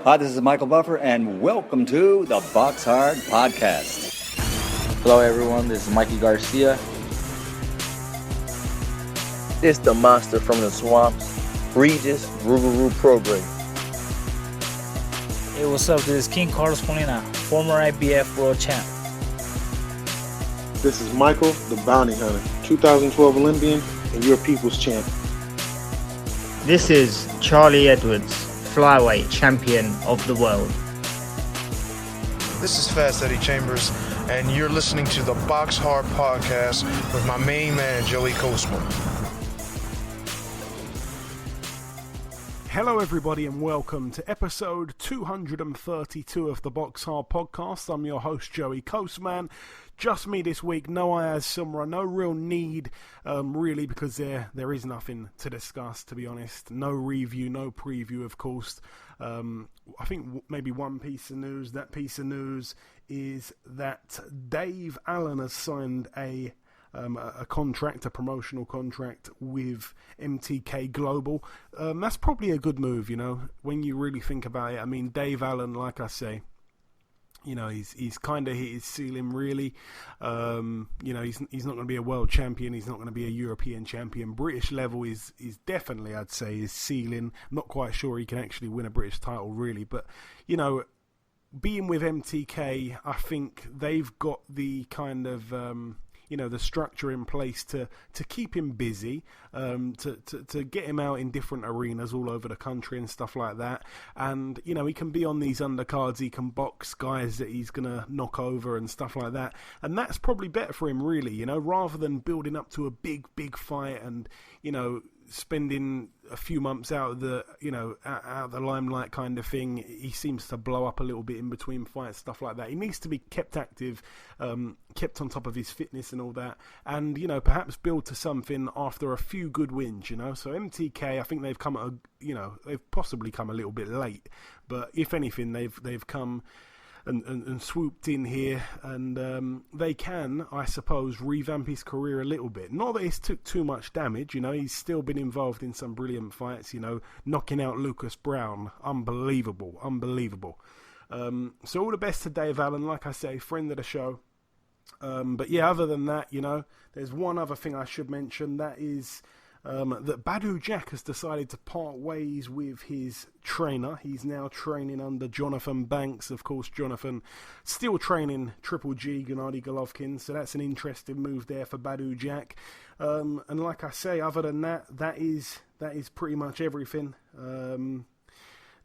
Hi, this is Michael Buffer, and welcome to the BoxHard Podcast. Hello, everyone. This is Mikey Garcia. This the monster from the swamps, Regis Rougarou Program. Hey, what's up? This is King Carlos Molina, former IBF world champ. This is Michael, the Bounty Hunter, 2012 Olympian and your people's champ. This is Charlie Edwards, flyweight champion of the world. This is Fast Eddie Chambers, and you're listening to the BoxHard Podcast with my main man, Joey Coastman. Hello everybody and welcome to episode 232 of the BoxHard Podcast. I'm your host Joey Coastman. Just me this week, no Ayaz Sumra, no real need really, because there is nothing to discuss, to be honest. No review, no preview, of course. I think maybe one piece of news. That piece of news is that Dave Allen has signed a contract, a promotional contract with MTK Global. That's probably a good move, you know, when you really think about it. I mean, Dave Allen, like I say, you know, he's kind of hit his ceiling, really. You know, he's not going to be a world champion. He's not going to be a European champion. British level is definitely, I'd say, his ceiling. I'm not quite sure he can actually win a British title, really. But, you know, being with MTK, I think they've got the kind of you know, the structure in place to keep him busy, to get him out in different arenas all over the country and stuff like that. And, you know, he can be on these undercards, he can box guys that he's going to knock over and stuff like that. And that's probably better for him, really, you know, rather than building up to a big fight and, you know, spending a few months out of the, you know, out of the limelight kind of thing. He seems to blow up a little bit in between fights, stuff like that. He needs to be kept active, kept on top of his fitness and all that, and, you know, perhaps build to something after a few good wins, you know. So MTK, I think they've come at a, you know, they've possibly come a little bit late, but if anything, they've come and swooped in here, and they can, I suppose, revamp his career a little bit. Not that it's took too much damage, you know. He's still been involved in some brilliant fights, you know, knocking out Lucas Brown. Unbelievable. So all the best to Dave Allen, like I say, friend of the show. But yeah, other than that, you know, there's one other thing I should mention. That is that Badou Jack has decided to part ways with his trainer. He's now training under Jonathan Banks. Of course, Jonathan still training Triple G, Gennady Golovkin, so that's an interesting move there for Badou Jack. And like I say, other than that, that is pretty much everything.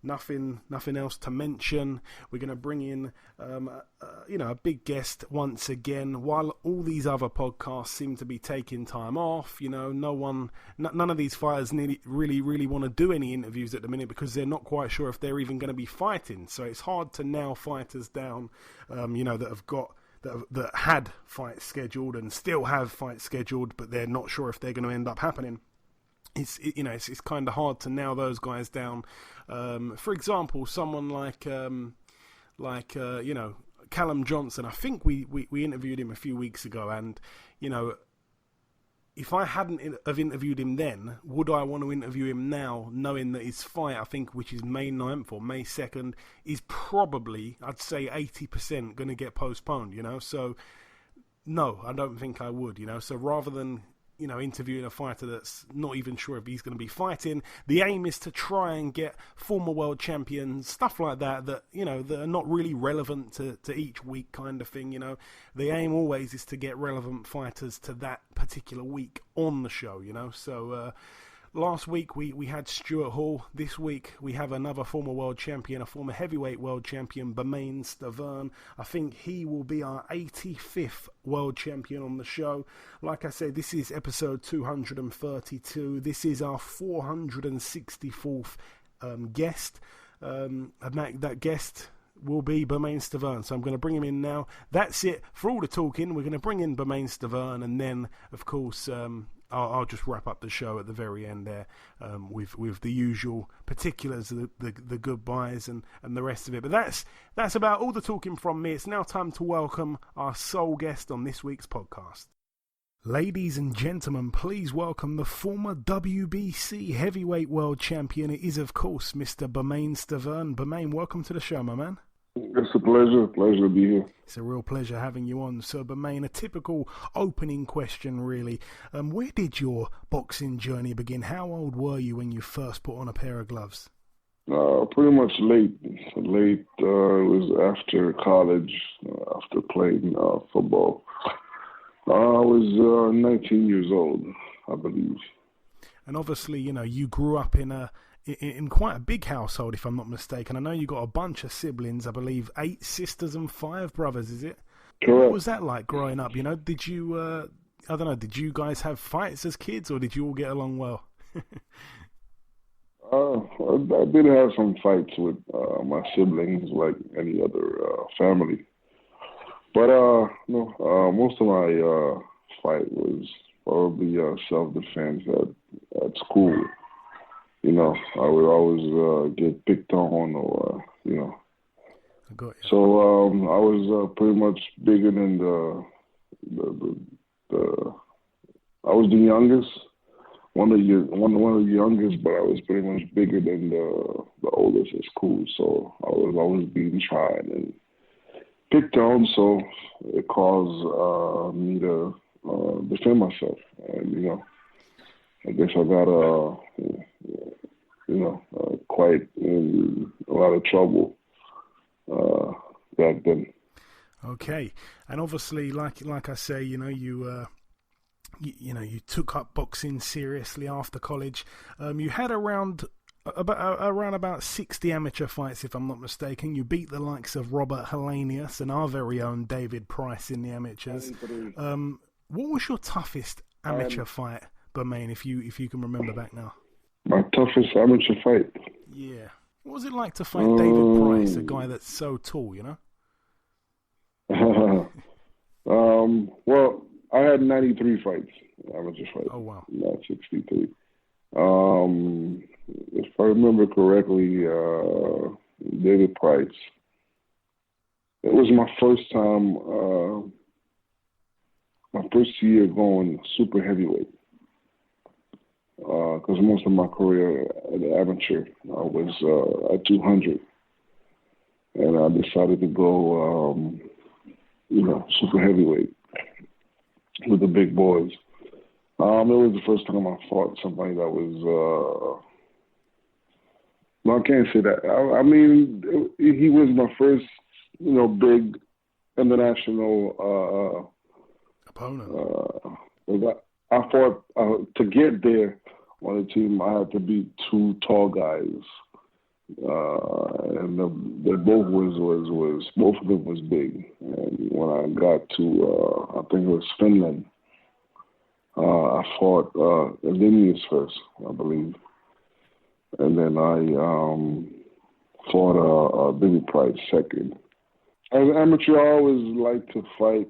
Nothing else to mention. We're going to bring in, you know, a big guest once again. While all these other podcasts seem to be taking time off, you know, none of these fighters really want to do any interviews at the minute because they're not quite sure if they're even going to be fighting. So it's hard to nail fighters down, you know, that had fights scheduled and still have fights scheduled, but they're not sure if they're going to end up happening. It's kind of hard to nail those guys down. For example, someone like you know, Callum Johnson. I think we interviewed him a few weeks ago, and, you know, if I hadn't have interviewed him then, would I want to interview him now, knowing that his fight, I think, which is May 9th or May 2nd, is probably, I'd say, 80% going to get postponed, you know? So, no, I don't think I would, you know? So rather than, you know, interviewing a fighter that's not even sure if he's going to be fighting, the aim is to try and get former world champions, stuff like that, you know, that are not really relevant to each week kind of thing, you know. The aim always is to get relevant fighters to that particular week on the show, you know. So last week we had Stuart Hall. This week we have another former world champion, a former heavyweight world champion, Bermane Stiverne. I think he will be our 85th world champion on the show. Like I said, this is episode 232. This is our 464th guest. And that guest will be Bermane Stiverne. So I'm going to bring him in now. That's it for all the talking. We're going to bring in Bermane Stiverne, and then, of course, I'll just wrap up the show at the very end there with the usual particulars, the goodbyes and the rest of it. But that's about all the talking from me. It's now time to welcome our sole guest on this week's podcast. Ladies and gentlemen, please welcome the former WBC Heavyweight World Champion. It is, of course, Mr. Bermane Stiverne. Bermane, welcome to the show, my man. It's a pleasure. Pleasure to be here. It's a real pleasure having you on. So, Bermane, a typical opening question, really. Where did your boxing journey begin? How old were you when you first put on a pair of gloves? Pretty much late. It was after college, after playing football. I was 19 years old, I believe. And obviously, you know, you grew up in quite a big household, if I'm not mistaken. I know you got a bunch of siblings, I believe 8 sisters and 5 brothers, is it? Correct. What was that like growing up? You know, did you, did you guys have fights as kids, or did you all get along well? I did have some fights with my siblings, like any other family. But most of my fight was probably self-defense at school. You know, I would always get picked on, or you know. I got you. So I was pretty much bigger than I was the youngest, one of the youngest, but I was pretty much bigger than the oldest at school. So I was always being tried and picked on, so it caused me to defend myself. And, you know, I guess I got, quite in a lot of trouble back then. Okay. And obviously, like I say, you know, you took up boxing seriously after college. You had around about 60 amateur fights, if I'm not mistaken. You beat the likes of Robert Helenius and our very own David Price in the amateurs. What was your toughest amateur fight, Bermane, if you can remember back now? My toughest amateur fight? Yeah. What was it like to fight David Price, a guy that's so tall, you know? Well, I had 93 fights, amateur fights. Oh, wow. Not 63. If I remember correctly, David Price. It was my first time, my first year going super heavyweight. Because most of my career at the amateur, I was at 200. And I decided to go, super heavyweight with the big boys. It was the first time I fought somebody that was, I can't say that. I mean, he was my first, big international opponent. I fought, to get there on the team, I had to beat 2 tall guys. And they both both of them was big. And when I got to, I think it was Finland, I fought Helenius first, I believe. And then I fought Billy Price second. As an amateur, I always liked to fight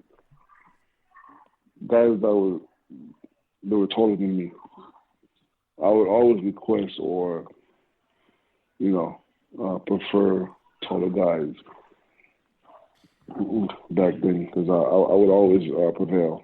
guys that were taller than me. I would always request or, prefer taller guys back then, because I would always prevail,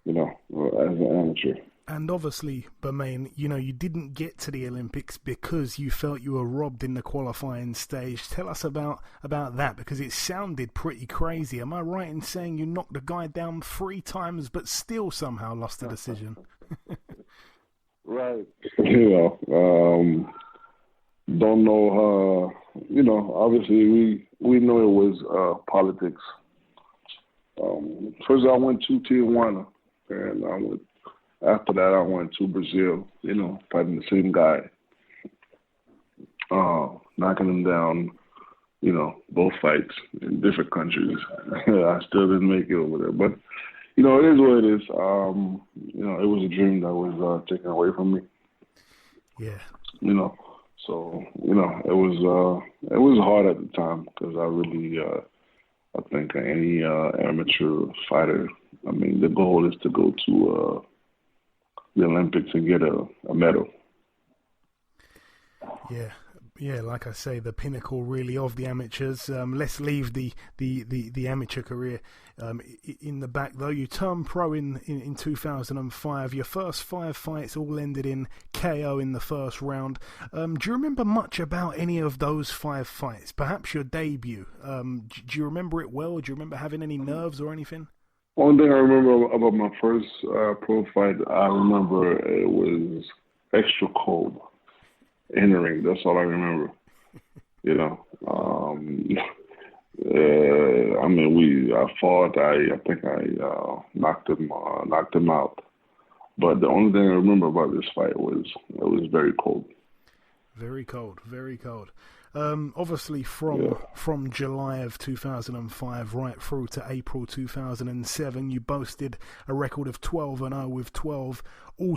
as an amateur. And obviously, Bermane, you didn't get to the Olympics because you felt you were robbed in the qualifying stage. Tell us about that, because it sounded pretty crazy. Am I right in saying you knocked the guy down 3 times but still somehow lost the decision? Right. Don't know how, obviously we know it was politics. First I went to Tijuana, and after that I went to Brazil, fighting the same guy, knocking him down, both fights in different countries. I still didn't make it over there, but it is what it is. It was a dream that was taken away from me. Yeah. So it was hard at the time, because I really, I think any amateur fighter, the goal is to go to the Olympics and get a medal. Yeah. Yeah, like I say, the pinnacle really of the amateurs. Let's leave the amateur career in the back, though. You turned pro in 2005. Your first 5 fights all ended in KO in the first round. Do you remember much about any of those 5 fights? Perhaps your debut. Do you remember it well? Do you remember having any nerves or anything? One thing I remember about my first pro fight, I remember it was extra cold. Entering, that's all I remember. You know, I fought. I think I knocked him out. But the only thing I remember about this fight was it was very cold. Very cold, very cold. Obviously, from July of 2005 right through to April 2007, you boasted a record of 12-0 with all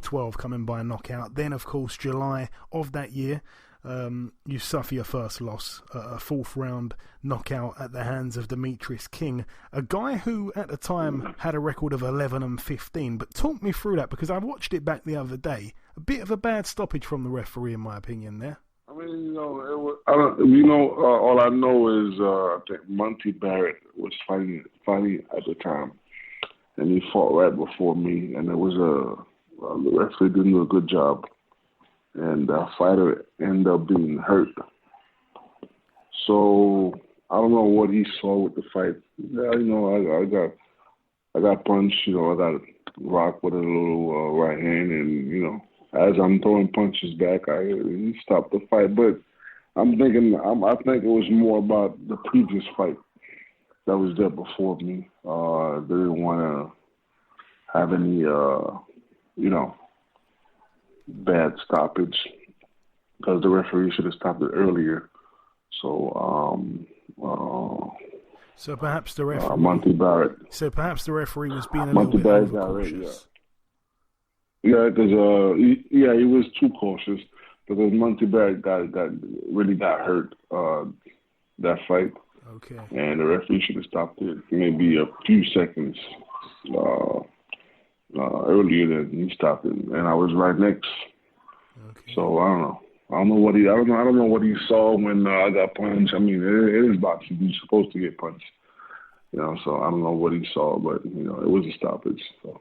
12 coming by knockout. Then, of course, July of that year, you suffer your first loss, a 4th round knockout at the hands of Demetrius King, a guy who at the time had a record of 11-15. But talk me through that, because I watched it back the other day. A bit of a bad stoppage from the referee, in my opinion, there. I mean, you know, all I know is I think Monty Barrett was fighting at the time, and he fought right before me, and it was the referee didn't do a good job, and the fighter ended up being hurt. So I don't know what he saw with the fight. Yeah, you know, I got punched. You know, I got rocked with a little right hand, and you know, as I'm throwing punches back, he stopped the fight. But I think it was more about the previous fight that was there before me. They didn't want to have any, you know, bad stoppage because the referee should have stopped it earlier. So perhaps the referee, Monty Barrett. So perhaps the referee was being a little bit overcautious. Yeah, because he was too cautious because Monty Barrett really got hurt that fight. Okay. And the referee should have stopped it maybe a few seconds earlier than he stopped it, and I was right next. Okay. So I don't know. I don't know what he saw when I got punched. I mean, it is boxing. You're supposed to get punched. You know, so I don't know what he saw, but you know, it was a stoppage. So.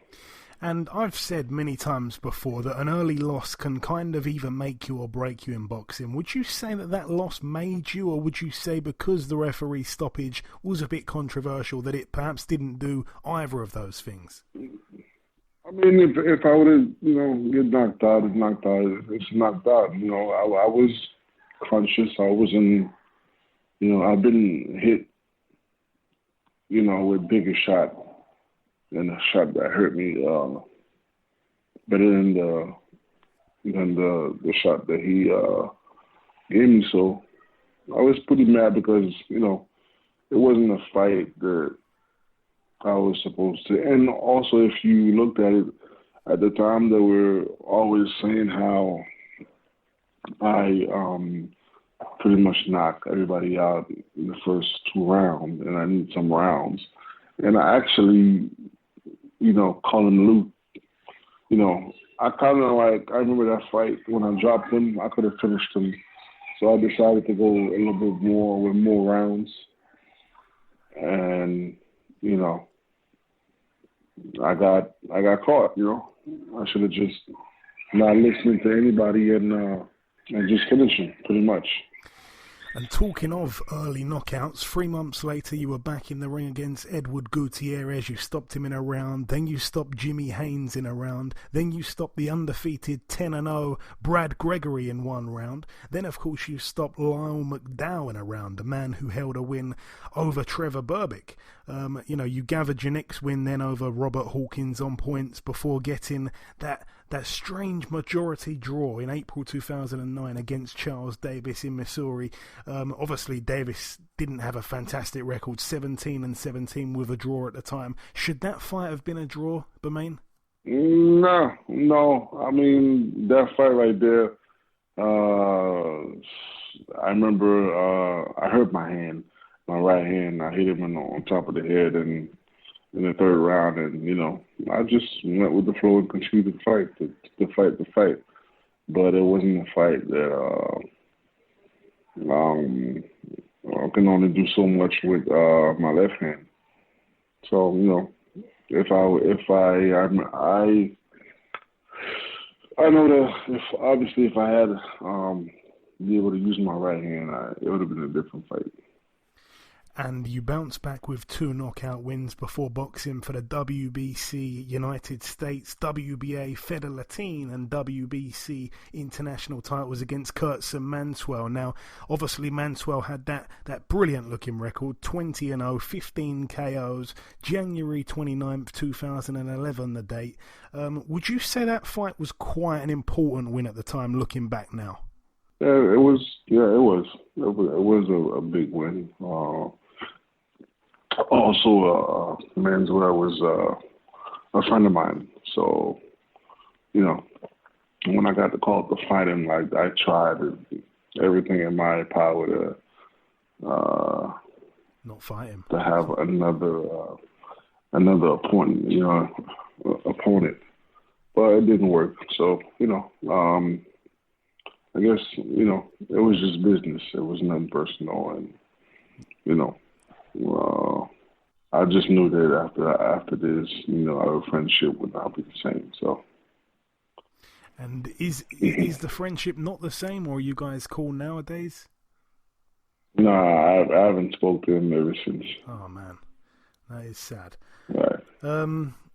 And I've said many times before that an early loss can kind of either make you or break you in boxing. Would you say that loss made you, or would you say because the referee stoppage was a bit controversial that it perhaps didn't do either of those things? I mean, if I would have, you know, get knocked out, it's knocked out. It's knocked out. You know, I was conscious. I wasn't, you know, I've been hit, you know, with bigger shot. And a shot that hurt me better than the shot that he gave me. So I was pretty mad because, you know, it wasn't a fight that I was supposed to. And also, if you looked at it at the time, they were always saying how I pretty much knocked everybody out in the first 2 rounds, and I need some rounds. And I actually, you know, Colin Luke, you know, I remember that fight when I dropped him, I could have finished him. So I decided to go a little bit more with more rounds. And, you know, I got caught, you know. I should have just not listened to anybody and just finished him, pretty much. And talking of early knockouts, 3 months later you were back in the ring against Edward Gutierrez. You stopped him in a round, then you stopped Jimmy Haynes in a round, then you stopped the undefeated 10-0 Brad Gregory in 1 round. Then, of course, you stopped Lyle McDowell in a round, the man who held a win over Trevor Berbick. You know, you gathered your next win then over Robert Hawkins on points before getting that strange majority draw in April 2009 against Charles Davis in Missouri. Obviously, Davis didn't have a fantastic record, 17-17 with a draw at the time. Should that fight have been a draw, Bermane? No. I mean, that fight right there, I remember I hurt my hand, my right hand. I hit him on top of the head and in the 3rd round, and, you know, I just went with the flow and continued to fight, the fight. But it wasn't a fight that, I can only do so much with my left hand. So if I know that if I had be able to use my right hand, it would have been a different fight. And you bounced back with 2 knockout wins before boxing for the WBC United States, WBA Feder Latin, and WBC International titles against Kurtz and Manswell. Now, obviously, Manswell had that brilliant-looking record, 20-0, 15 KOs, January 29th, 2011, the date. Would you say that fight was quite an important win at the time, looking back now? Yeah, it was. It was a big win. Also, Manswell was a friend of mine. So, when I got the call to fight him, I tried everything in my power to not fight him, to have another opponent, but it didn't work. So, I guess, it was just business. It was nothing personal. And, I just knew that after this, our friendship would not be the same. So. And is the friendship not the same, or are you guys cool nowadays? No, I haven't spoken to him ever since. Oh, man. That is sad. Right.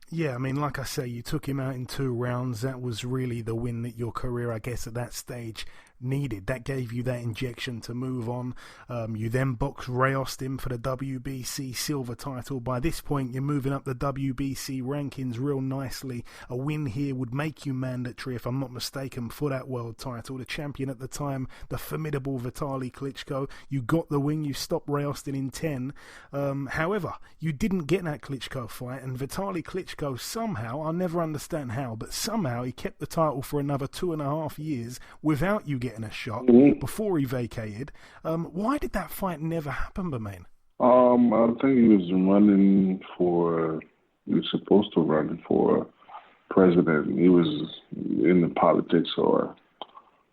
Yeah, I mean, like I say, you took him out in 2 rounds. That was really the win that your career, I guess, at that stage needed. That gave you that injection to move on. You then boxed Ray Austin for the WBC silver title. By this point, you're moving up the WBC rankings real nicely. A win here would make you mandatory, if I'm not mistaken, for that world title. The champion at the time, the formidable Vitaly Klitschko. You got the win. You stopped Ray Austin in 10. However, you didn't get that Klitschko fight, and Vitaly Klitschko somehow, I'll never understand how, but somehow he kept the title for another 2.5 years without you getting a shot before he vacated. Why did that fight never happen, Bermane? I think he was supposed to run for president. He was in the politics, or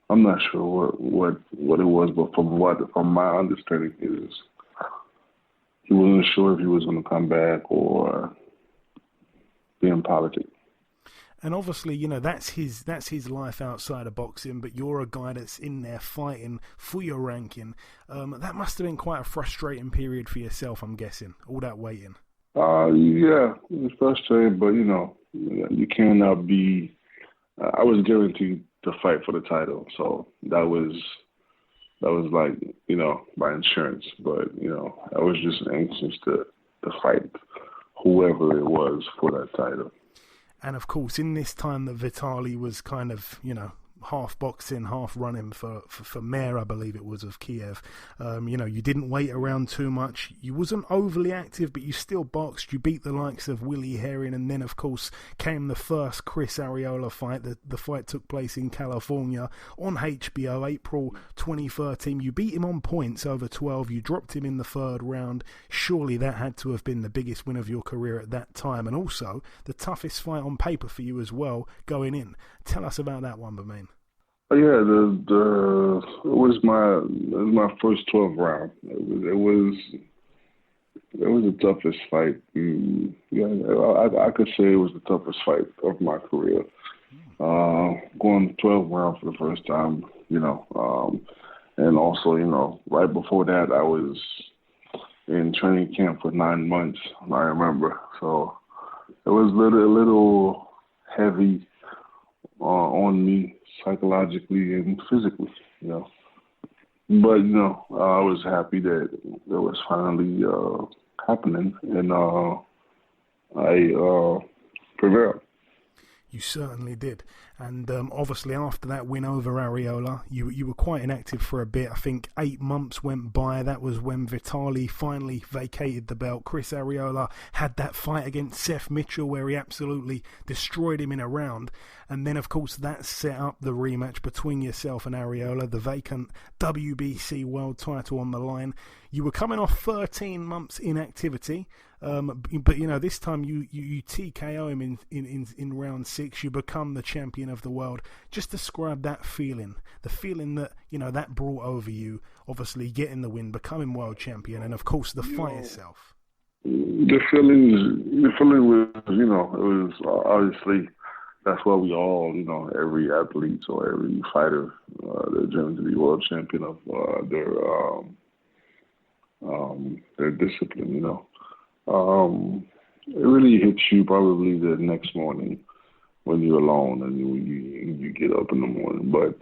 I'm not sure what it was, but from my understanding is he wasn't sure if he was going to come back or be in politics. And obviously, that's his life outside of boxing, but you're a guy that's in there fighting for your ranking. That must have been quite a frustrating period for yourself, I'm guessing, all that waiting. Yeah, it was frustrating, but, you cannot be... I was guaranteed to fight for the title, so that was like, my insurance. But, I was just anxious to fight whoever it was for that title. And of course, in this time that Vitaly was kind of, half boxing, half running for mayor, I believe it was, of Kiev. You didn't wait around too much. You wasn't overly active, but you still boxed. You beat the likes of Willie Herring, and then, of course, came the first Chris Arreola fight. The fight took place in California on HBO, April 2013. You beat him on points over 12. You dropped him in the 3rd round. Surely that had to have been the biggest win of your career at that time, and also the toughest fight on paper for you as well going in. Tell us about that one, Bermane. Yeah, it was my first 12 round. It was the toughest fight. Yeah, I could say it was the toughest fight of my career. Going 12 round for the first time, and also, right before that, I was in training camp for 9 months. I remember, so it was a little heavy on me psychologically and physically, But, I was happy that it was finally happening, and I prevailed. You certainly did. And obviously after that win over Arreola, you were quite inactive for a bit. I think 8 months went by. That was when Vitaly finally vacated the belt. Chris Arreola had that fight against Seth Mitchell where he absolutely destroyed him in a round. And then, of course, that set up the rematch between yourself and Arreola, the vacant WBC world title on the line. You were coming off 13 months inactivity, but this time you TKO him in round 6. You become the champion of the world. Just describe that feeling, the feeling that, that brought over you, obviously getting the win, becoming world champion, and of course the fight itself. The feeling was, it was obviously, that's why we all, every athlete or every fighter, they're dreaming to be world champion of their discipline, It really hits you probably the next morning when you're alone and you get up in the morning. But,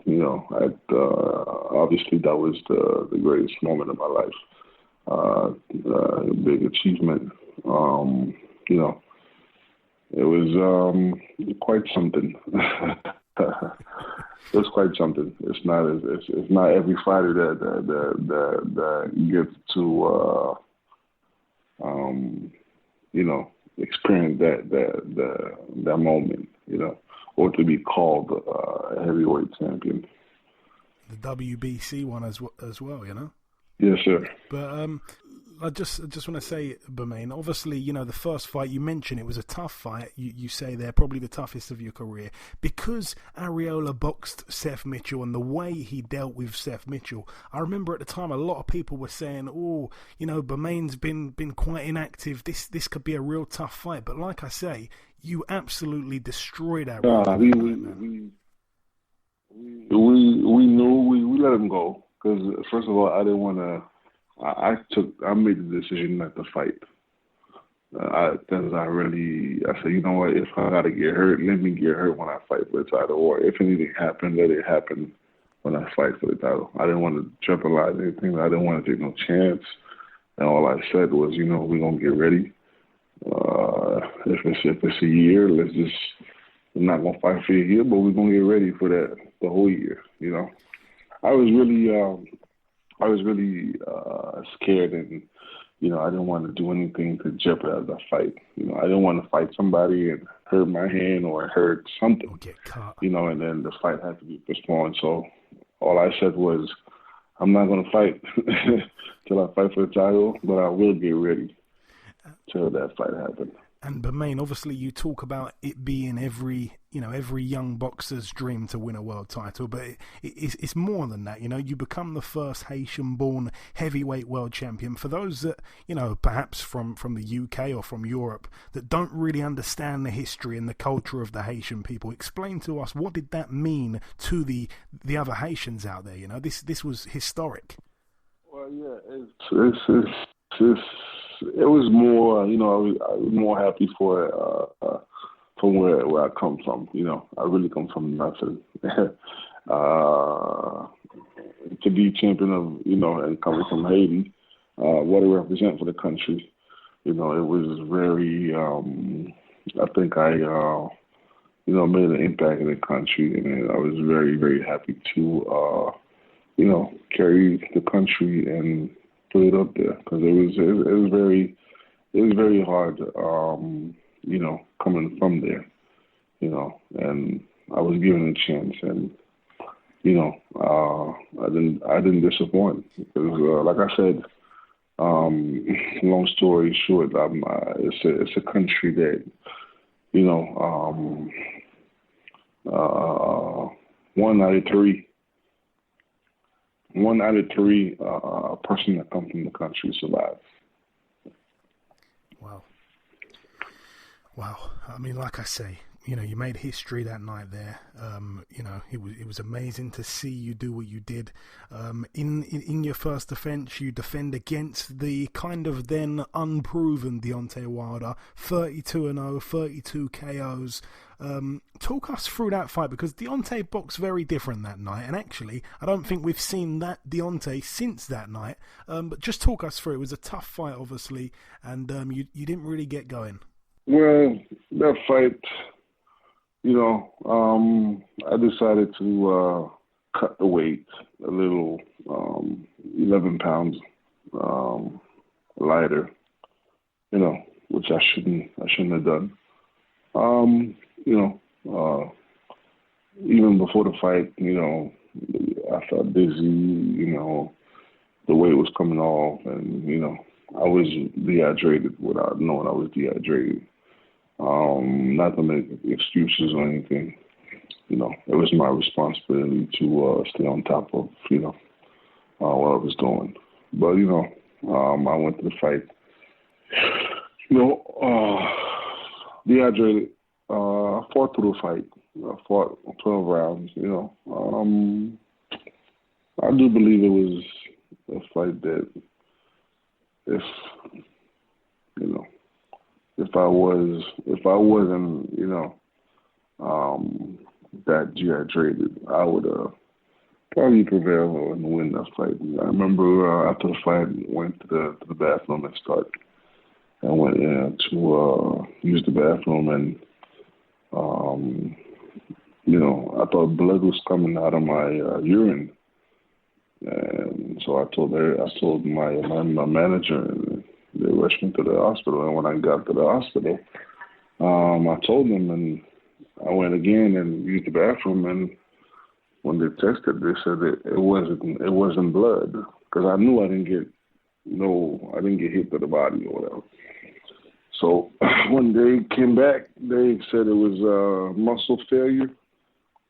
obviously that was the greatest moment of my life. Big achievement. It was quite something. It was quite something. It's not every fighter that gets to experience that moment, or to be called a heavyweight champion. The WBC one as well, Yes, sir. But I just want to say, Bermane, obviously, the first fight you mentioned, it was a tough fight. You say they're probably the toughest of your career. Because Arreola boxed Seth Mitchell and the way he dealt with Seth Mitchell, I remember at the time a lot of people were saying, Bermane's been quite inactive. This could be a real tough fight. But like I say, you absolutely destroyed Arreola. We knew we let him go. Because first of all, I didn't want to. I made the decision not to fight. I said, you know what? If I gotta get hurt, let me get hurt when I fight for the title. Or if anything happens, let it happen when I fight for the title. I didn't want to jeopardize anything. I didn't want to take no chance. And all I said was, we're gonna get ready. If it's a year, we're not gonna fight for a year, but we're gonna get ready for that the whole year. I was really scared, and I didn't want to do anything to jeopardize the fight. I didn't want to fight somebody and hurt my hand or hurt something. Or get caught. And then the fight had to be postponed. So all I said was, I'm not going to fight till I fight for the title, but I will get ready till that fight happens. And Bermane, obviously you talk about it being every young boxer's dream to win a world title, but it's more than that. You become the first Haitian-born heavyweight world champion. For those that, perhaps from the UK or from Europe that don't really understand the history and the culture of the Haitian people, explain to us, what did that mean to the other Haitians out there? This was historic. Well, yeah, it was more, I was more happy for it from where I come from. I really come from nothing. To be champion of, and coming from Haiti, what it represents for the country, it was very, I think I, made an impact in the country, and I was very, very happy to, carry the country and put it up there, because it was very hard, coming from there, and I was given a chance, and I didn't disappoint, because like I said, long story short, it's a country that one out of three person that comes from the country survives. Wow. I mean, like I say, you made history that night there. It was amazing to see you do what you did. In your first defense, you defend against the kind of then unproven Deontay Wilder, 32-0, 32 KOs. Talk us through that fight, because Deontay boxed very different that night, and actually, I don't think we've seen that Deontay since that night. But just talk us through. It was a tough fight, obviously, and you didn't really get going. Well, that fight, I decided to cut the weight a little, 11 pounds lighter, which I shouldn't have done. Even before the fight, I felt dizzy, the weight was coming off, and, I was dehydrated without knowing I was dehydrated. Not to make excuses or anything, it was my responsibility to stay on top of, what I was doing. But, I went to the fight, dehydrated. I fought through the fight. I fought 12 rounds, I do believe it was a fight that if I wasn't, that dehydrated, I would probably prevail and win that fight. I remember after the fight, went to the bathroom and went in to use the bathroom, and I thought blood was coming out of my urine, and so I told my manager, and they rushed me to the hospital. And when I got to the hospital, I told them, and I went again and used the bathroom, and when they tested, they said that it wasn't blood, because I knew I didn't get hit to the body or whatever. So when they came back, they said it was muscle failure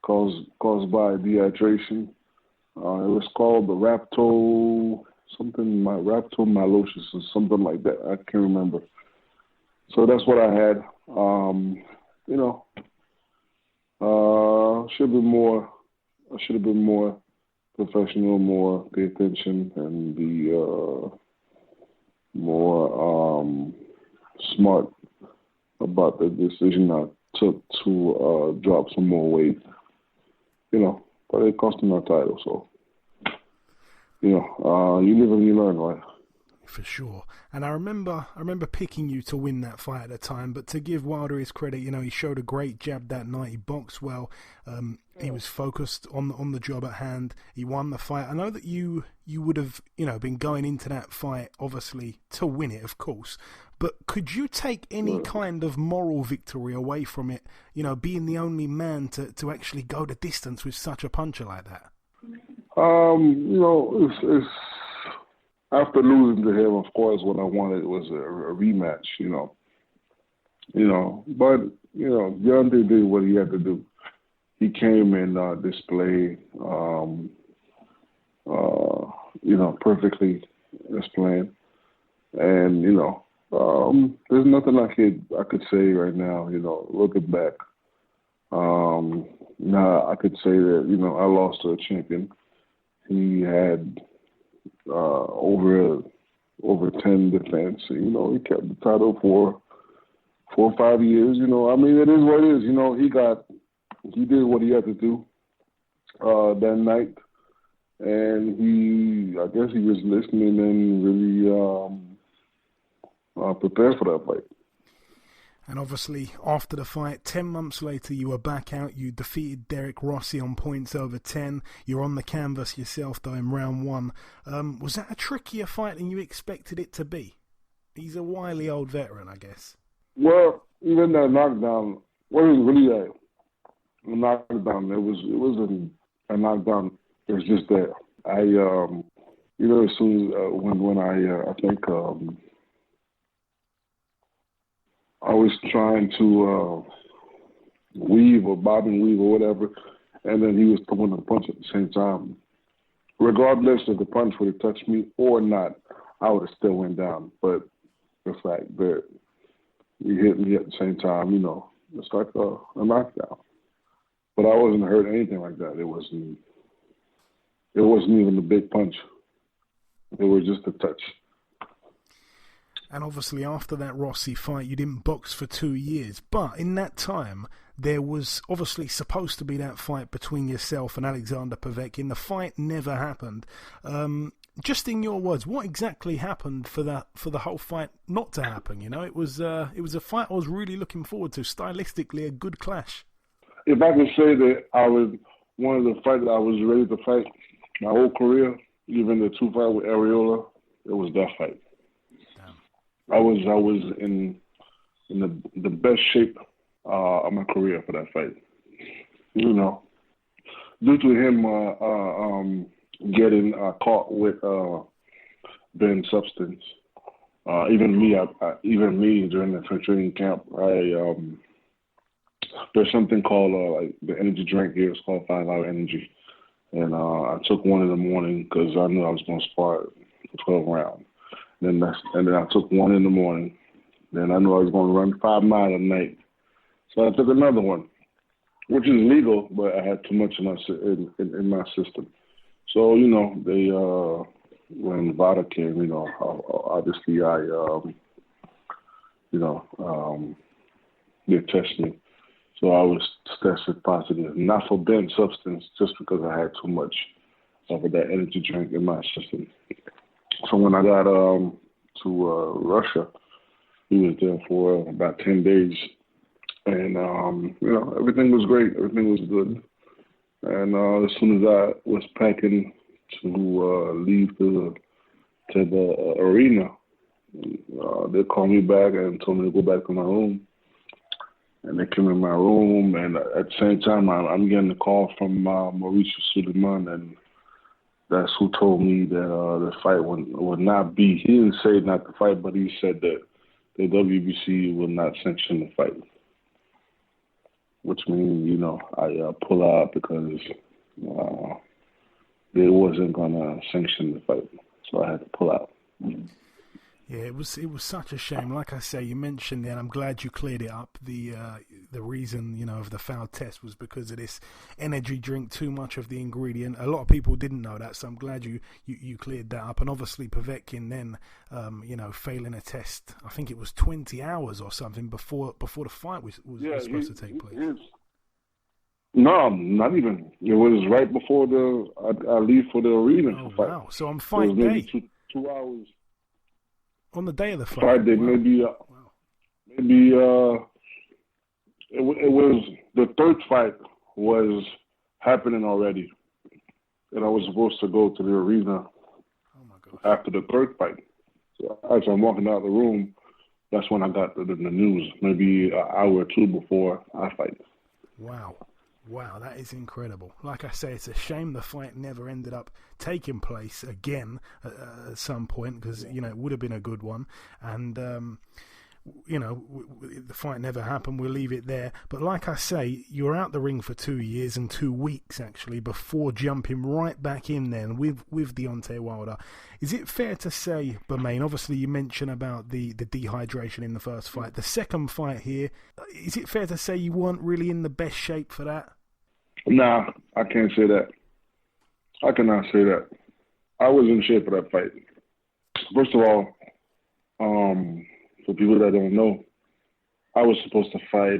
caused by dehydration. It was called the rhabdomyolysis or something like that. I can't remember. So that's what I had. I should have been more professional, more pay attention, and be more smart about the decision I took to drop some more weight. But it cost me my title, so you live and you learn, right? For sure. And I remember picking you to win that fight at the time, but to give Wilder his credit, he showed a great jab that night. He boxed well. He was focused on the job at hand. He won the fight. I know that you would have, been going into that fight, obviously, to win it, of course. But could you take any kind of moral victory away from it, being the only man to actually go the distance with such a puncher like that? It's after losing to him, of course, what I wanted was a rematch, But, Deontay did what he had to do. He came and displayed, perfectly displaying. And, there's nothing I could say right now, looking back. Now I could say that, I lost to a champion. He had over 10 defense. He kept the title for 4 or 5 years. It is what it is. He did what he had to do that night, and I guess he was listening and really prepared for that fight. And obviously, after the fight, 10 months later, you were back out. You defeated Derek Rossi on points over 10. You're on the canvas yourself, though, in round 1. Was that a trickier fight than you expected it to be? He's a wily old veteran, I guess. Well, even that knockdown wasn't really a knockdown. It wasn't a knockdown. It was just that as soon as when I think I was trying to weave or bob and weave or whatever, and then he was throwing a punch at the same time. Regardless if the punch would have touched me or not, I would have still went down. But the fact that he hit me at the same time, it's like a knockdown. But I wasn't hurt anything like that. It wasn't even a big punch. It was just a touch. And obviously after that Rossi fight, you didn't box for 2 years. But in that time, there was obviously supposed to be that fight between yourself and Alexander Povetkin. The fight never happened. Just in your words, what exactly happened for the whole fight not to happen? It was a fight I was really looking forward to. Stylistically, a good clash. If I could say that I was one of the fighters I was ready to fight my whole career, even the 2 fights with Areola, it was that fight. I was in the best shape of my career for that fight. Due to him getting caught with banned substance. Even me during the training camp, there's something called like the energy drink here. It's called 5 Hour Energy, and I took one in the morning because I knew I was going to spar for 12 rounds. And then I took one in the morning. Then I knew I was going to run 5 miles a night, so I took another one, which is legal, but I had too much in my system. So they when Vada came, obviously I they tested me. So I was tested positive, not for banned substance, just because I had too much of that energy drink in my system. So when I got to Russia, we was there for about 10 days, and everything was great, everything was good. And as soon as I was packing to leave to the arena, they called me back and told me to go back to my room. And they came in my room, and at the same time, I'm getting a call from Mauricio Suleiman, and that's who told me that the fight would not be. He didn't say not to fight, but he said that the WBC will not sanction the fight, which means, I pull out because they wasn't going to sanction the fight. So I had to pull out. Yeah, it was such a shame. Like I say, you mentioned it, and I'm glad you cleared it up. The reason, of the foul test was because of this energy drink, too much of the ingredient. A lot of people didn't know that, so I'm glad you cleared that up. And obviously Povetkin then, failing a test, I think it was 20 hours or something before the fight was supposed to take place. No, not even. It was right before I leave for the arena. Oh, fight. wow. So on fight day. 2 hours. On the day of the fight. Friday, wow. maybe it was the third fight was happening already, and I was supposed to go to the arena after the third fight. So as I'm walking out of the room, that's when I got the news, maybe an hour or two before I fight. Wow, that is incredible. Like I say, it's a shame the fight never ended up taking place again at some point because, it would have been a good one. And, the fight never happened. We'll leave it there. But like I say, you were out the ring for 2 years and 2 weeks, actually, before jumping right back in then with Deontay Wilder. Is it fair to say, Bermane, obviously you mentioned about the dehydration in the first fight. The second fight here, is it fair to say you weren't really in the best shape for that? Nah, I can't say that. I cannot say that. I was in shape for that fight. First of all, for people that don't know, I was supposed to fight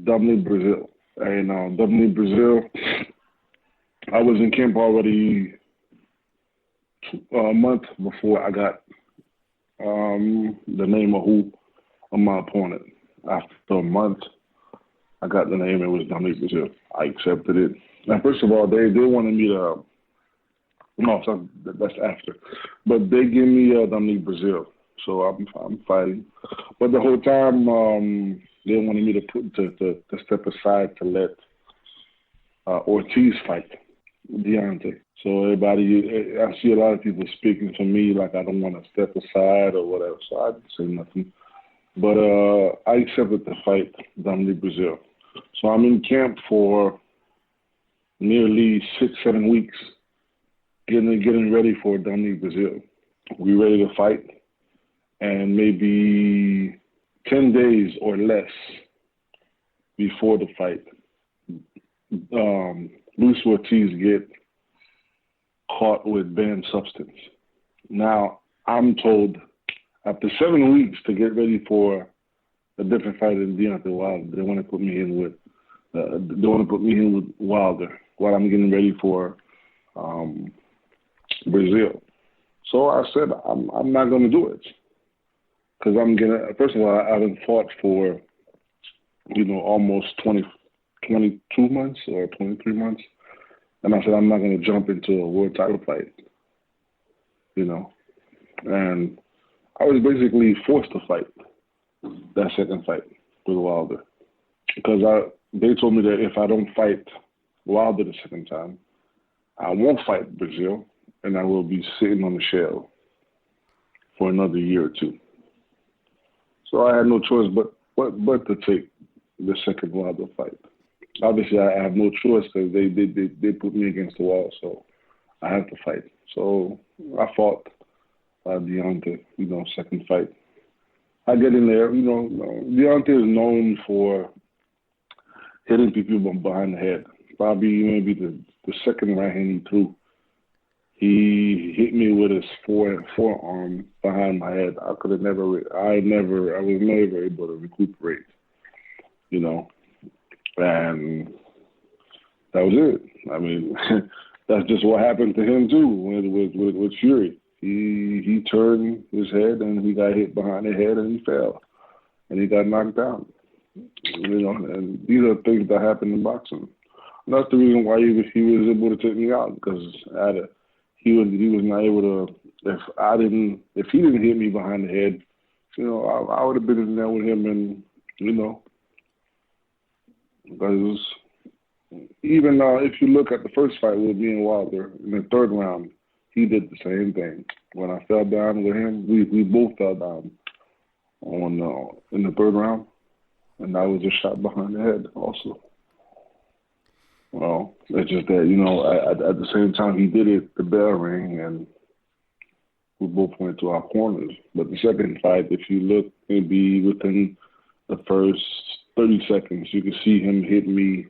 Dominic Brazil. And Dominic Brazil, I was in camp already a month before I got the name of my opponent. After a month, I got the name. It was Dominic Brazil. I accepted it. Now, first of all, they wanted me to. No, that's after. But they gave me Dominic Brazil, so I'm fighting. But the whole time, they wanted me to step aside to let Ortiz fight Deontay. So everybody, I see a lot of people speaking for me like I don't want to step aside or whatever. So I didn't say nothing. But I accepted the fight Dominic Brazil. So I'm in camp for nearly 6-7 weeks, getting ready for Dominic Brazil. We ready to fight, and maybe 10 days or less before the fight, Luis Ortiz get caught with banned substance. Now, I'm told after 7 weeks to get ready for a different fight than Deontay Wilder, they want to put me in with Wilder while I'm getting ready for Brazil. So I said I'm not going to do it because first of all, I haven't fought for almost 22 months or 23 months, and I said I'm not going to jump into a world title fight, and I was basically forced to fight that second fight with Wilder because they told me that if I don't fight Wilder the second time, I won't fight Brazil, and I will be sitting on the shell for another year or two. So I had no choice but to take the second Wilder fight. Obviously, I have no choice because they put me against the wall, so I have to fight. So I fought Deontay, second fight. I get in there, Deontay is known for hitting people behind the head. Probably maybe the second right hand he threw. He hit me with his forearm behind my head. I was never able to recuperate, and that was it. I mean, that's just what happened to him too with Fury. He turned his head and he got hit behind the head and he fell and he got knocked down. And these are things that happen in boxing. And that's the reason why he was able to take me out, because he was not able to. If he didn't hit me behind the head, I would have been in there with him, and because even if you look at the first fight with me and Wilder in the third round, he did the same thing. When I fell down with him, we both fell down in the third round, and I was just shot behind the head also. Well, it's just that, at the same time he did it, the bell rang, and we both went to our corners. But the second fight, if you look, maybe within the first 30 seconds, you can see him hit me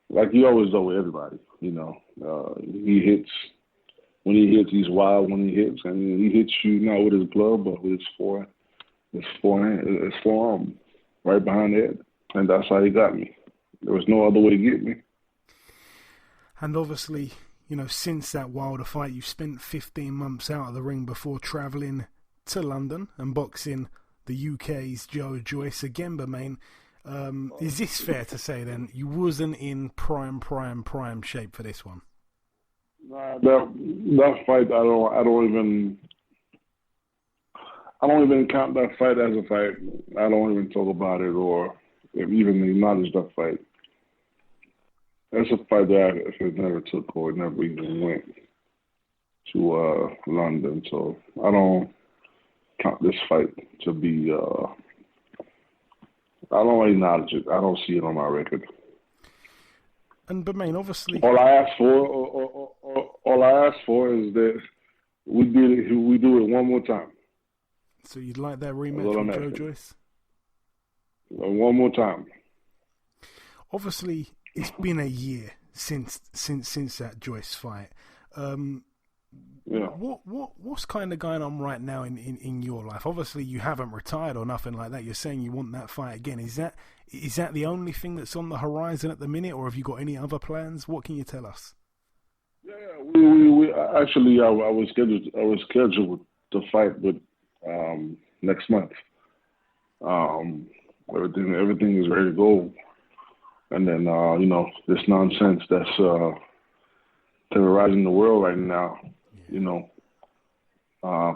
like he always does with everybody. He hits. When he hits, he's wild when he hits, and he hits you not with his glove, but with his forearm right behind the head, and that's how he got me. There was no other way to get me. And obviously, since that Wilder fight, you've spent 15 months out of the ring before travelling to London and boxing the UK's Joe Joyce again, Bermane. Is this fair to say then you wasn't in prime shape for this one? That fight, I don't even count that fight as a fight. I don't even talk about it or even acknowledge that fight. That's a fight that I never took or never even went to London. So I don't count this fight to be. I don't acknowledge it. I don't see it on my record. And Bermane, obviously, all I ask for is that we do it one more time. So you'd like that rematch with Joe Joyce? One more time. Obviously, it's been a year since that Joyce fight. What's kind of going on right now in your life? Obviously, you haven't retired or nothing like that. You're saying you want that fight again. Is that the only thing that's on the horizon at the minute, or have you got any other plans? What can you tell us? Yeah, we actually I was scheduled to fight with next month. Everything is ready to go, and then this nonsense that's terrorizing the world right now.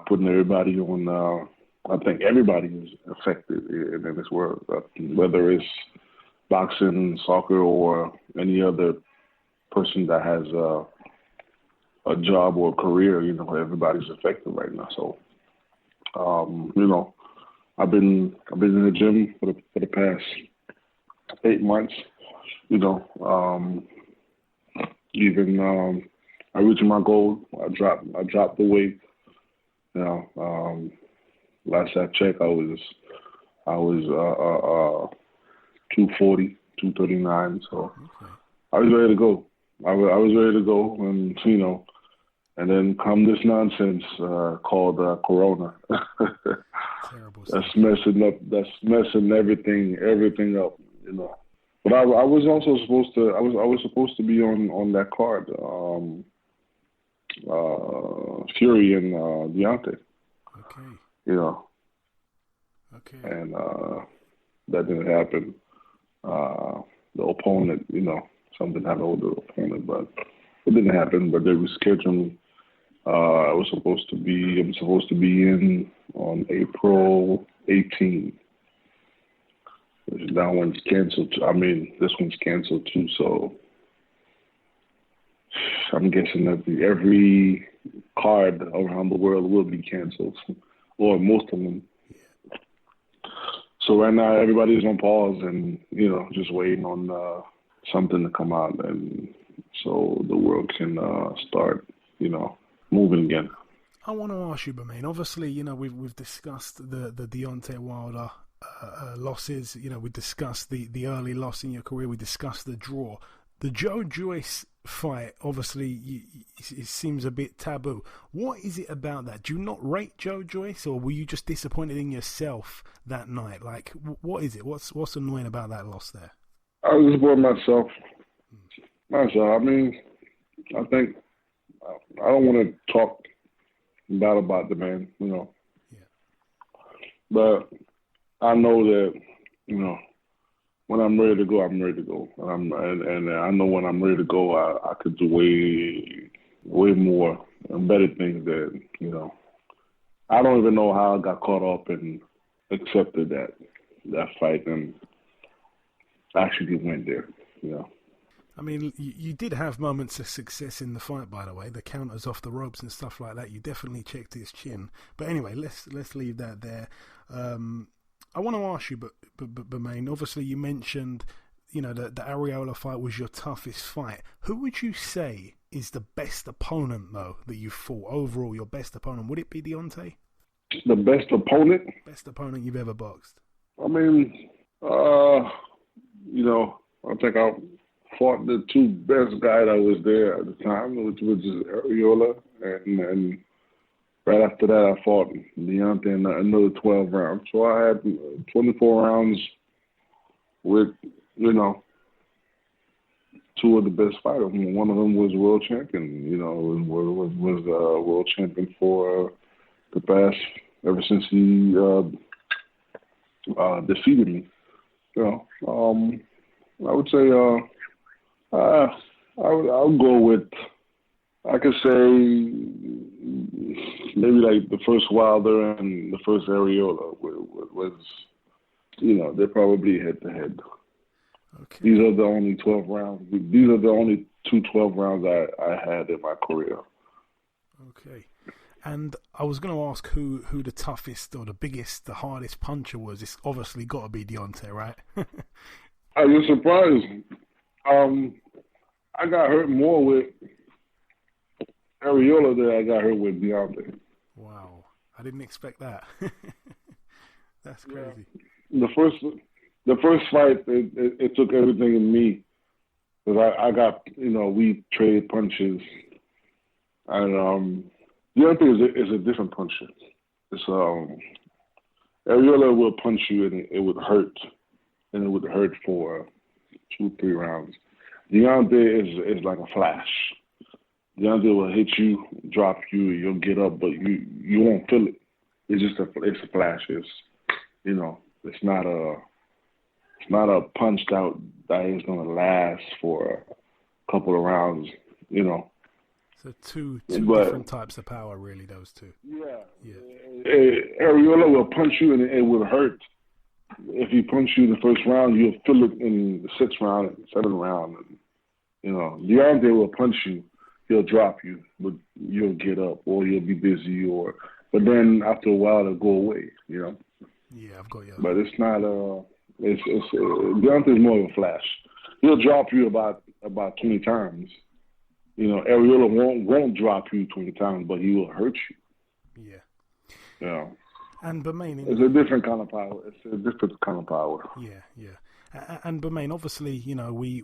Putting everybody on. I think everybody is affected in this world, whether it's boxing, soccer, or any other person that has a job or a career. Everybody's affected right now. So, I've been in the gym for the past 8 months. I reached my goal. I dropped the weight. Last I checked, I was 240, 239. So okay. I was ready to go. I was ready to go, and then come this nonsense called Corona. Terrible. That's messing everything up. But I was also supposed to. I was supposed to be on that card. Fury and Deontay. Okay. Okay. And that didn't happen. The opponent, something happened with the opponent, but it didn't happen. But they rescheduled me. I'm supposed to be in on April 18. That one's canceled. This one's canceled too. So I'm guessing that every card around the world will be canceled, or most of them. So right now everybody's on pause and, just waiting on something to come out, and so the world can start, moving again. I want to ask you, Bermane. Obviously, we've discussed the Deontay Wilder losses. We discussed the early loss in your career. We discussed the draw. The Joe Joyce fight, obviously, it seems a bit taboo. What is it about that? Do you not rate Joe Joyce, or were you just disappointed in yourself that night? Like, what is it? What's annoying about that loss there? I was disappointed myself. I mean, I think I don't want to talk bad about the man, Yeah. But I know that, when I'm ready to go, I'm ready to go. And I know when I'm ready to go, I could do way more and better things that, I don't even know how I got caught up and accepted that fight and actually went there, I mean, you did have moments of success in the fight, by the way. The counters off the ropes and stuff like that. You definitely checked his chin. But anyway, let's leave that there. I want to ask you, but Bermane, obviously you mentioned, the Areola fight was your toughest fight. Who would you say is the best opponent, though, that you fought? Overall, your best opponent, would it be Deontay? The best opponent? Best opponent you've ever boxed. I mean, I think I fought the two best guys that was there at the time, which was Areola, and right after that I fought Deontay in another 12 rounds. So I had 24 rounds with, two of the best fighters. One of them was world champion, was world champion for the past, ever since he defeated me. I would say I'll go with, I could say maybe like the first Wilder and the first Areola was, they're probably head to head. Okay. These are the only 12 rounds. These are the only 12 rounds I had in my career. Okay. And I was going to ask who the toughest or the biggest, the hardest puncher was. It's obviously got to be Deontay, right? I was surprised. I got hurt more with Areola than I got hurt with Deontay. Wow. I didn't expect that. That's crazy. The first fight, it took everything in me. Because I got, we traded punches. And Deontay is a different puncher. It's Areola will punch you and it would hurt. And it would hurt for 2-3 rounds. Deontay is like a flash. Deontay will hit you, drop you, you'll get up, but you won't feel it. It's just it's a flash. It's not a punch that is gonna last for a couple of rounds. So two different types of power, really. Those two. Yeah. Areola will punch you and it will hurt. If he punches you in the first round, you'll feel it in the 6th round and 7th round. And, Deontay will punch you, he'll drop you, but you'll get up or you'll be busy, but then after a while it'll go away. Yeah, I've got you. But it's not Deontay's more of a flash. He'll drop you about 20 times. Areola won't drop you 20 times, but he will hurt you. Yeah. And Bermane, it's a different kind of power. Yeah. And Bermane, obviously,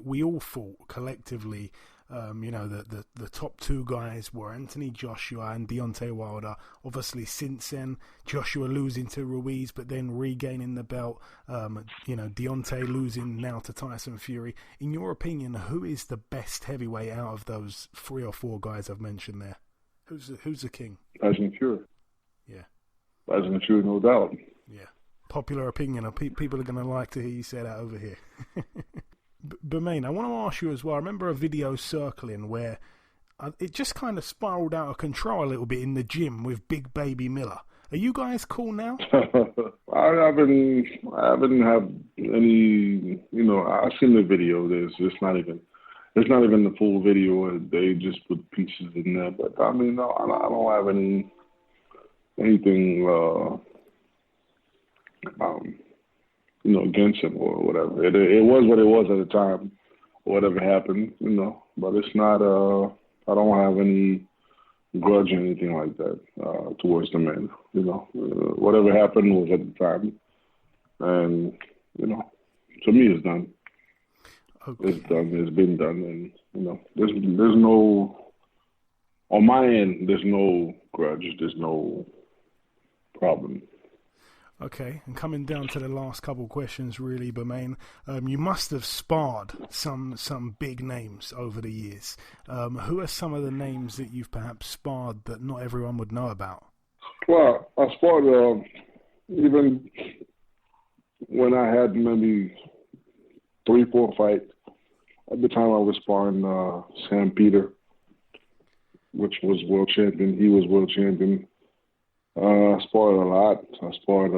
we all fought collectively. The top two guys were Anthony Joshua and Deontay Wilder. Obviously, since then, Joshua losing to Ruiz, but then regaining the belt. Deontay losing now to Tyson Fury. In your opinion, who is the best heavyweight out of those 3 or 4 guys I've mentioned there? Who's the king? Tyson Fury. Yeah. Tyson Fury, no doubt. Yeah. Popular opinion. People are going to like to hear you say that over here. Bermane, I want to ask you as well. I remember a video circling where it just kind of spiraled out of control a little bit in the gym with Big Baby Miller. Are you guys cool now? I haven't had any. I've seen the video. It's not even the full video. They just put pieces in there. But I mean, no, I don't have anything against him or whatever. It was what it was at the time, whatever happened, But it's not. I don't have any grudge or anything like that towards the man. Whatever happened was at the time, and to me, it's done. Okay. It's done. It's been done, and there's no. On my end, there's no grudge. There's no problem. Okay, and coming down to the last couple questions, really, Bermane, you must have sparred some big names over the years. Who are some of the names that you've perhaps sparred that not everyone would know about? Well, I sparred even when I had maybe 3-4 fights. At the time, I was sparring Sam Peter, which was world champion. He was world champion. I sparred a lot. I sparred,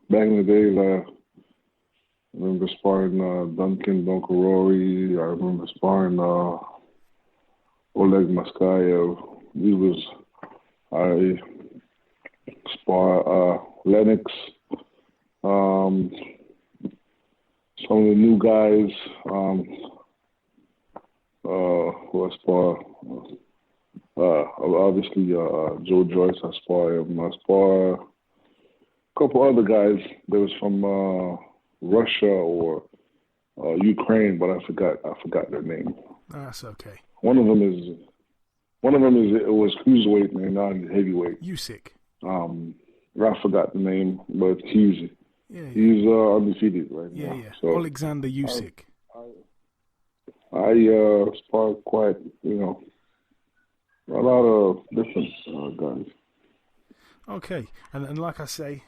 back in the days, I remember sparring Duncan Donkarori. I remember sparring Oleg Maskayev. I sparred Lennox. Some of the new guys, who I sparred. Obviously, Joe Joyce, I spar him. I spar a couple other guys that was from Russia or Ukraine, but I forgot their name. That's okay. One of them is it was cruiserweight and not heavyweight. Usyk. I forgot the name, but he's undefeated right now. Yeah. So, Alexander Usyk. I sparred quite, a lot of different guys. Okay, and like I say,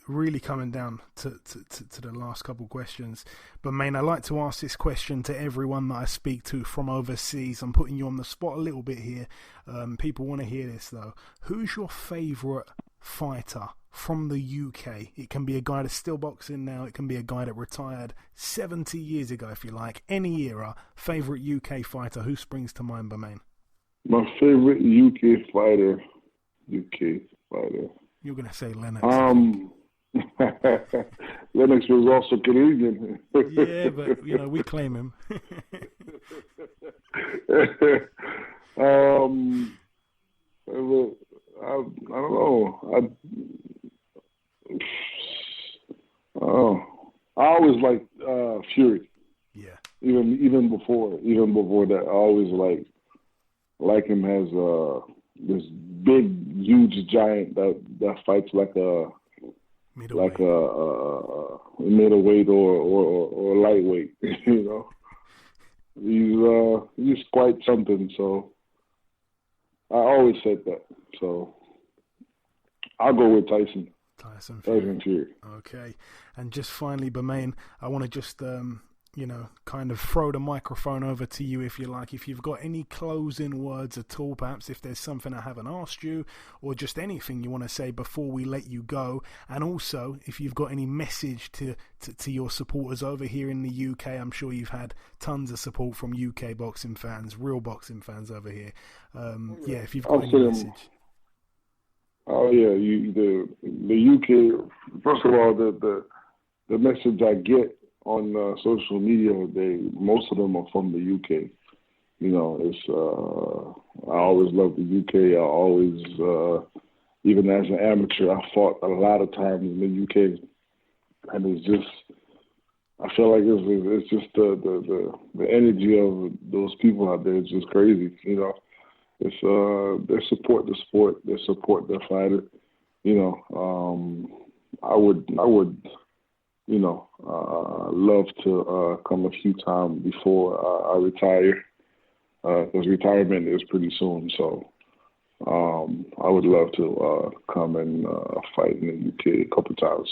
really coming down to the last couple questions. But, Bermane, I like to ask this question to everyone that I speak to from overseas. I'm putting you on the spot a little bit here. People want to hear this, though. Who's your favourite fighter from the UK? It can be a guy that's still boxing now. It can be a guy that retired 70 years ago, if you like. Any era, favourite UK fighter. Who springs to mind, Bermane? My favorite UK fighter. You're going to say Lennox. Lennox was also Canadian. Yeah, but, we claim him. I don't know. I always liked Fury. Yeah. Even before that, I always like him as this big, huge giant that fights like a middleweight or lightweight. He's quite something. So I always said that. So I'll go with Tyson. Tyson Fury. Okay, and just finally, Bermane, I want to just kind of throw the microphone over to you, if you like. If you've got any closing words at all, perhaps if there's something I haven't asked you, or just anything you want to say before we let you go. And also, if you've got any message to your supporters over here in the UK, I'm sure you've had tons of support from UK boxing fans, real boxing fans over here. If you've got any message. Oh yeah, the UK. First of all, the message I get on social media, most of them are from the UK. I always loved the UK. I always, even as an amateur, I fought a lot of times in the UK, and it's just, I feel like it's just the energy of those people out there is just crazy. It's they support the sport, they support the fighter. I would love to come a few times before I retire, because retirement is pretty soon. So I would love to come and fight in the UK a couple times.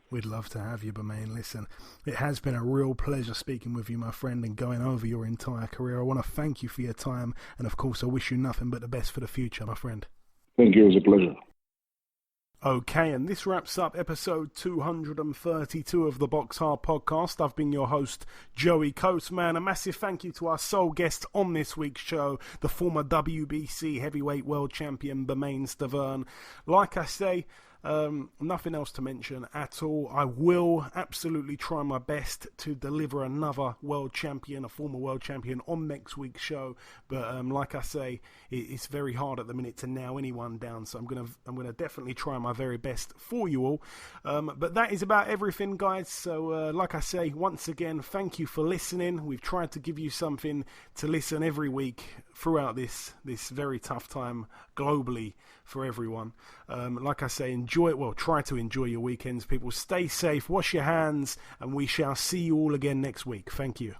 We'd love to have you, Bermane. Listen, it has been a real pleasure speaking with you, my friend, and going over your entire career. I want to thank you for your time, and of course I wish you nothing but the best for the future, my friend. Thank you. It was a pleasure. Okay, and this wraps up episode 232 of the BoxHard Podcast. I've been your host, Joey Coastman. A massive thank you to our sole guest on this week's show, the former WBC Heavyweight World Champion, Bermane Stiverne. Like I say, nothing else to mention at all. I will absolutely try my best to deliver another world champion, a former world champion, on next week's show. But like I say, it's very hard at the minute to nail anyone down. So I'm gonna definitely try my very best for you all. But that is about everything, guys. So like I say, once again, thank you for listening. We've tried to give you something to listen every week throughout this very tough time globally for everyone. Like I say, try to enjoy your weekends, people. Stay safe, wash your hands, and we shall see you all again next week. Thank you.